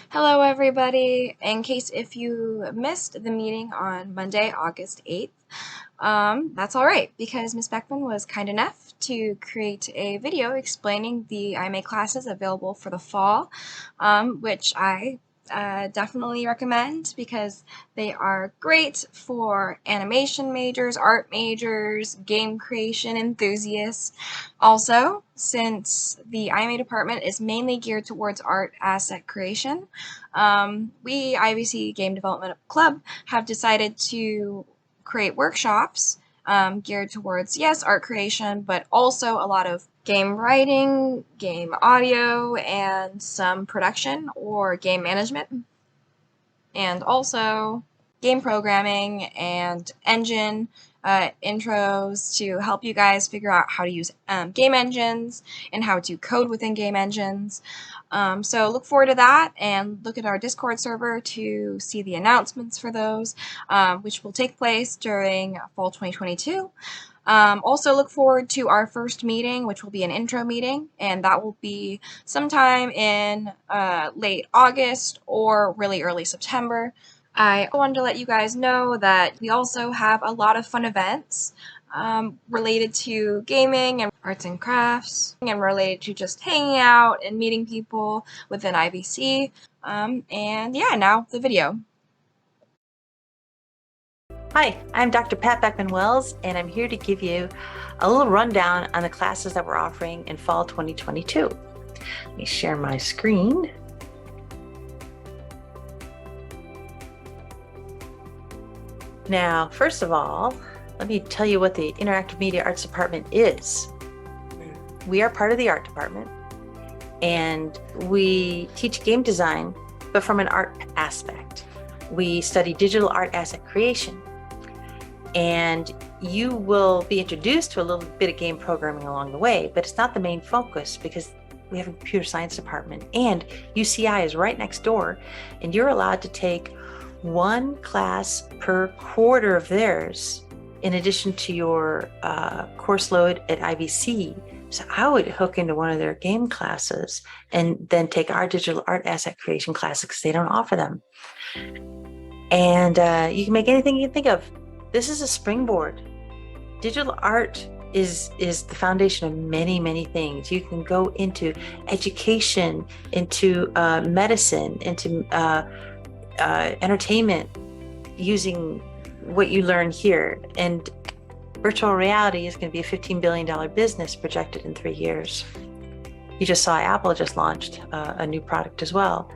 Hello, everybody. In case if you missed the meeting on Monday, August 8th, that's all right because Ms. Beckmann was kind enough to create a video explaining the IMA classes available for the fall, which I definitely recommend because they are great for animation majors, art majors, game creation enthusiasts. Also, since the IMA department is mainly geared towards art asset creation, we, IVC Game Development Club, have decided to create workshops geared towards, yes, art creation, but also a lot of game writing, game audio, and some production or game management, and also game programming and engine intros to help you guys figure out how to use game engines and how to code within game engines. So look forward to that and look at our Discord server to see the announcements for those, which will take place during fall 2022. Also look forward to our first meeting, which will be an intro meeting, and that will be sometime in late August or really early September. I wanted to let you guys know that we also have a lot of fun events related to gaming and arts and crafts, and related to just hanging out and meeting people within IVC. And yeah, now the video. Hi, I'm Dr. Pat Beckmann-Wells, and I'm here to give you a little rundown on the classes that we're offering in fall 2022. Let me share my screen. Now, first of all, let me tell you what the Interactive Media Arts Department is. We are part of the art department, and we teach game design, but from an art aspect. We study digital art asset creation. And you will be introduced to a little bit of game programming along the way, but it's not the main focus because we have a computer science department and UCI is right next door, and you're allowed to take one class per quarter of theirs in addition to your course load at IVC. So I would hook into one of their game classes and then take our digital art asset creation classes because they don't offer them. And you can make anything you can think of. This is a springboard. Digital art is the foundation of many, many things. You can go into education, into medicine, into entertainment using what you learn here. And virtual reality is going to be a $15 billion business projected in 3 years. You just saw Apple just launched a new product as well.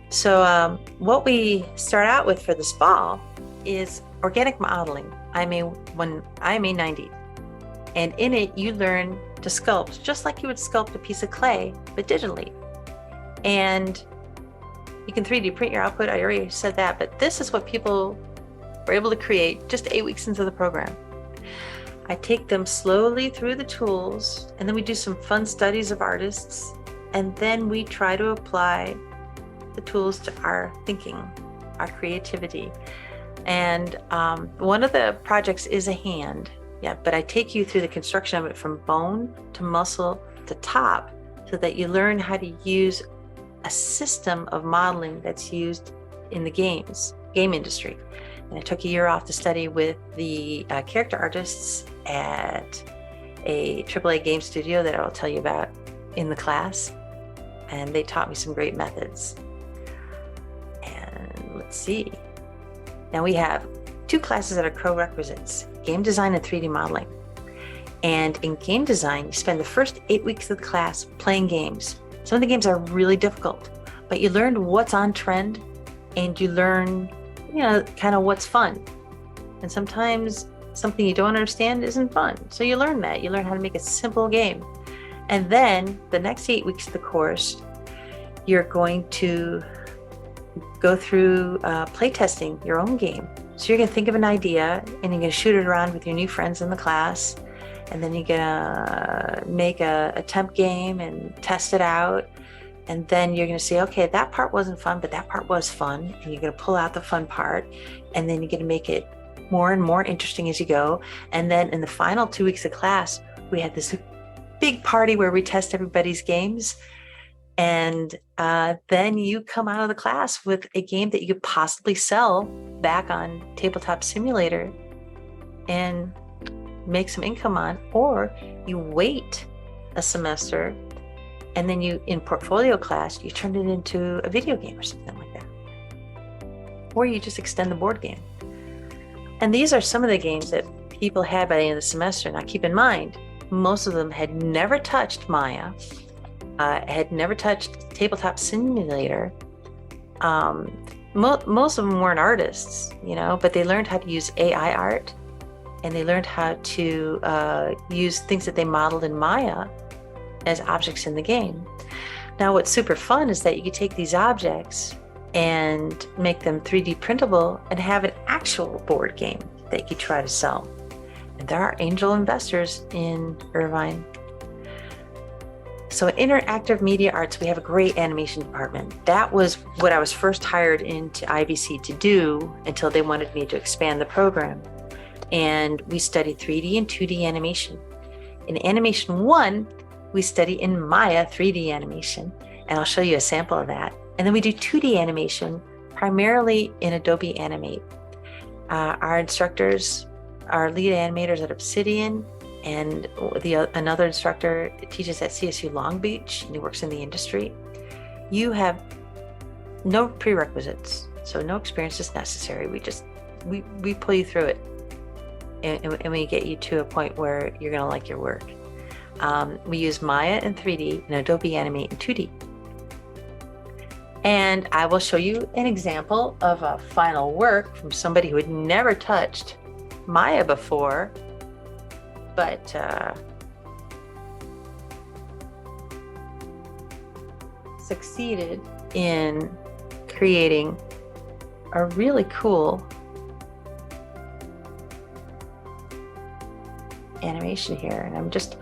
So what we start out with for this fall is organic modeling, IMA 90. And in it, you learn to sculpt, just like you would sculpt a piece of clay, but digitally. And you can 3D print your output. I already said that, but this is what people were able to create just 8 weeks into the program. I take them slowly through the tools, and then we do some fun studies of artists, and then we try to apply the tools to our thinking, our creativity. And one of the projects is a hand, but I take you through the construction of it from bone to muscle to top so that you learn how to use a system of modeling that's used in the game industry. And I took a year off to study with the character artists at a AAA game studio that I'll tell you about in the class. And they taught me some great methods. And let's see. Now we have 2 classes that are prerequisites, game design and 3D modeling. And in game design, you spend the first 8 weeks of the class playing games. Some of the games are really difficult, but you learn what's on trend and you learn, kind of what's fun. And sometimes something you don't understand isn't fun. So you learn that. You learn how to make a simple game. And then the next 8 weeks of the course, you're going to go through playtesting your own game. So you're going to think of an idea and you're going to shoot it around with your new friends in the class. And then you're going to make a temp game and test it out. And then you're going to say, okay, that part wasn't fun, but that part was fun. And you're going to pull out the fun part. And then you're going to make it more and more interesting as you go. And then in the final 2 weeks of class, we had this big party where we test everybody's games. And then you come out of the class with a game that you could possibly sell back on Tabletop Simulator and make some income on, or you wait a semester and then you, in portfolio class, you turn it into a video game or something like that. Or you just extend the board game. And these are some of the games that people had by the end of the semester. Now keep in mind, most of them had never touched Maya, had never touched Tabletop Simulator. Most of them weren't artists, but they learned how to use AI art, and they learned how to use things that they modeled in Maya as objects in the game. Now, what's super fun is that you can take these objects and make them 3D printable and have an actual board game that you could try to sell. And there are angel investors in Irvine. So in interactive media arts, we have a great animation department. That was what I was first hired into IVC to do until they wanted me to expand the program. And we study 3D and 2D animation. In Animation 1, we study in Maya 3D animation, and I'll show you a sample of that. And then we do 2D animation, primarily in Adobe Animate. Our instructors, our lead animators at Obsidian, and another instructor teaches at CSU Long Beach, and he works in the industry. You have no prerequisites, so no experience is necessary. We pull you through it, and we get you to a point where you're going to like your work. We use Maya in 3D and Adobe Animate in 2D. And I will show you an example of a final work from somebody who had never touched Maya before, but succeeded in creating a really cool animation here. And I'm just,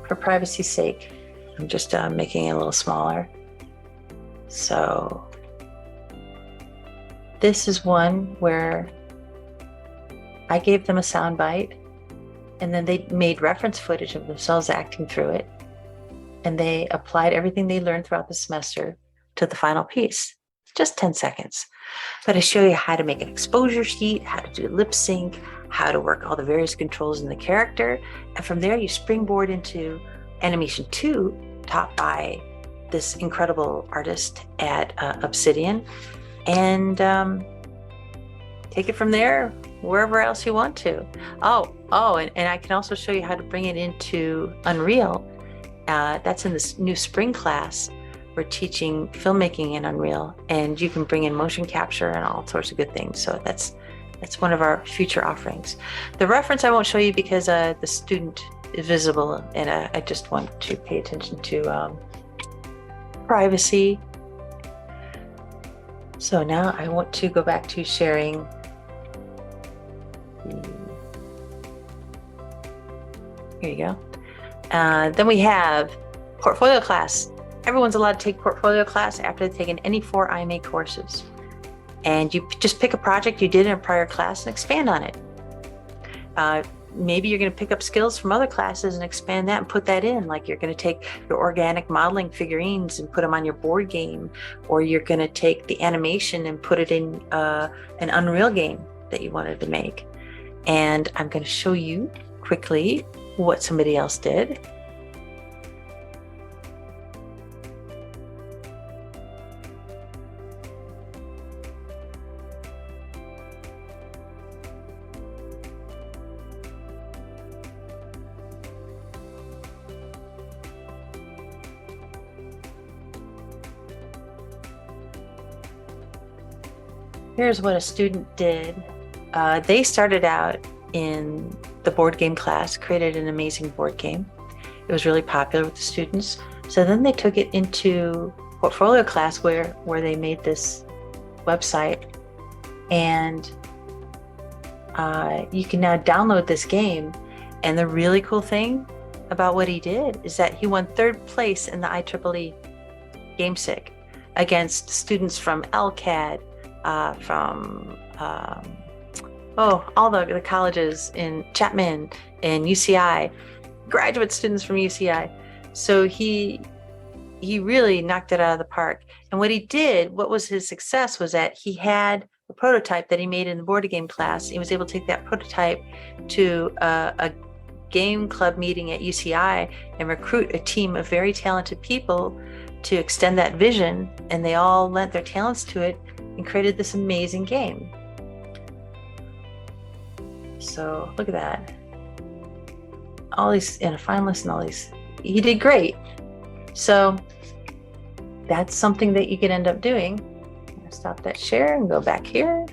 for privacy's sake, I'm just making it a little smaller. So this is one where I gave them a sound bite, and then they made reference footage of themselves acting through it, and they applied everything they learned throughout the semester to the final piece. Just 10 seconds. But I show you how to make an exposure sheet, how to do lip sync, how to work all the various controls in the character, and from there you springboard into Animation 2, taught by this incredible artist at Obsidian, and take it from there wherever else you want to. And I can also show you how to bring it into Unreal. That's in this new spring class. We're teaching filmmaking in Unreal, and you can bring in motion capture and all sorts of good things. So that's one of our future offerings. The reference I won't show you because the student is visible, and I just want to pay attention to privacy. So now I want to go back to sharing. Here you go. Then we have portfolio class. Everyone's allowed to take portfolio class after they've taken any 4 IMA courses. And you just pick a project you did in a prior class and expand on it. Maybe you're going to pick up skills from other classes and expand that and put that in. Like you're going to take your organic modeling figurines and put them on your board game, or you're going to take the animation and put it in an Unreal game that you wanted to make. And I'm going to show you quickly what somebody else did. Here's what a student did. They started out in the board game class, created an amazing board game. It was really popular with the students. So then they took it into portfolio class where they made this website, and you can now download this game. And the really cool thing about what he did is that he won 3rd place in the IEEE GameSig against students from LCAD, from all the colleges in Chapman and UCI, graduate students from UCI. So he he really knocked it out of the park. And what was his success was that he had a prototype that he made in the board game class. He was able to take that prototype to a game club meeting at UCI and recruit a team of very talented people to extend that vision. And they all lent their talents to it and created this amazing game. So look at that. All these, and a finalist and all these. He did great. So that's something that you could end up doing. Stop that share and go back here.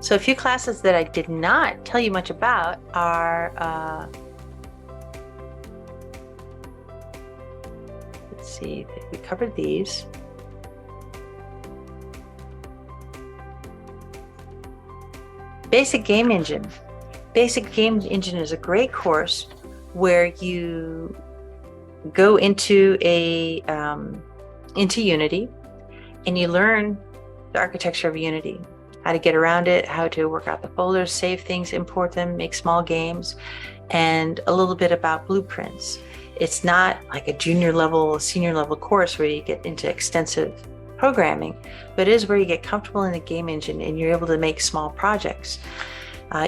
So a few classes that I did not tell you much about are, let's see, we covered these. Basic Game Engine. Basic Game Engine is a great course where you go into into Unity and you learn the architecture of Unity, how to get around it, how to work out the folders, save things, import them, make small games, and a little bit about blueprints. It's not like a junior level, senior level course where you get into extensive programming, but it is where you get comfortable in the game engine and you're able to make small projects.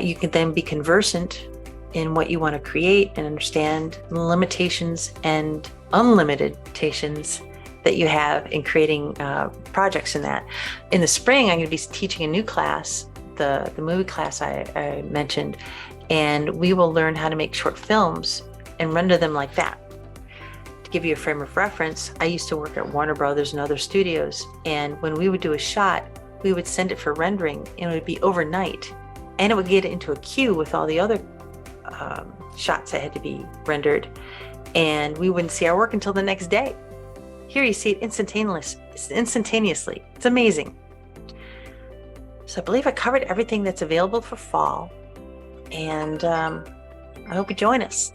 You can then be conversant in what you want to create and understand the limitations and unlimitations that you have in creating projects in that. In the spring, I'm going to be teaching a new class, the movie class I mentioned, and we will learn how to make short films and render them like that. To give you a frame of reference, I used to work at Warner Brothers and other studios, and when we would do a shot, we would send it for rendering, and it would be overnight, and it would get into a queue with all the other shots that had to be rendered, and we wouldn't see our work until the next day. Here you see it instantaneously. It's amazing. So I believe I covered everything that's available for fall, and I hope you join us.